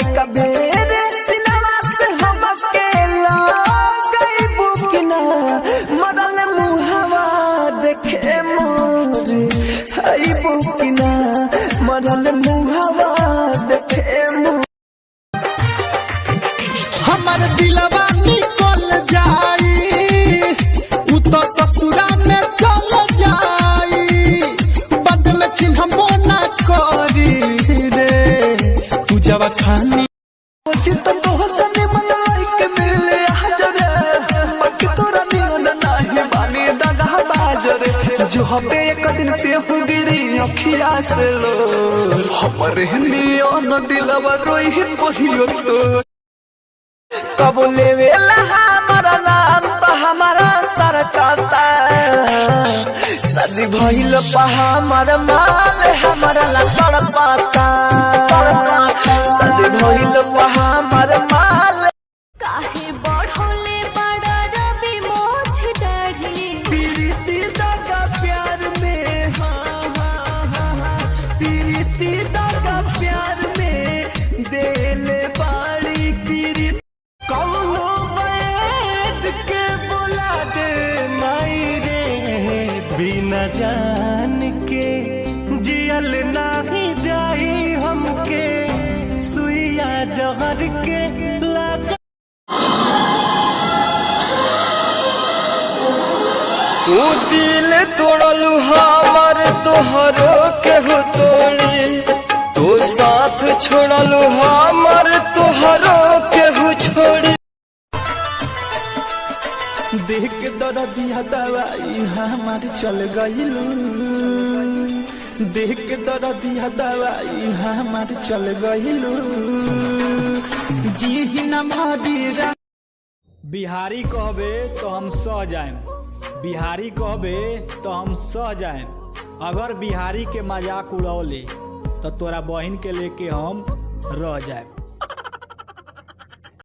एक बेर सिनेमा से हम अकेला गई बुकिना मरल मुहावा देखे मोर आई बुकिना मरल मुहावा देखे मोर हमार दिलवा निकल जाई उ तो ससुरा में चल जाई बद में चिन्हबो ना करी रे तू जवा खानी चित तोहसन मन लाइक मिले हजरे बाकी तोरा नियन नाही बानी दगा बाजरे जो हबे एक दिन पे हो गिरी अखिया से लो हमरे नियन दिलवा रोई कहियो तो कब लेवेला हमारा नाम तो हमारा सर काता शादी भइल पा हमारा माल हमारा लड़ पाता शादी भइल पा हमारा माल काहे बढ़ोले बड़ा रवि मोछ डरी प्रीति दागा प्यार में प्रीति दागा प्यार में देले बाड़ी प्रीति कौनो बैठ के बुला दे माई रे बिना जान के जियल नाही जाई हमके सुइया जहर के लगा तू दिल तोड़लू हमर तोहरो के हो तोड़ी तू साथ छोड़लू हमर तोहरो के हो छोड़ी देख के दर्दिया दवाई हमार चल गइलू देख के दर्दिया दवाई हमार चल गइलू जी न भादीरा बिहारी कहबे तो हम सह जाएम बिहारी कहबे तो हम सह जाएम अगर बिहारी के मजाक उड़ौले तो तोरा बहन के लेके हम रह जाएम।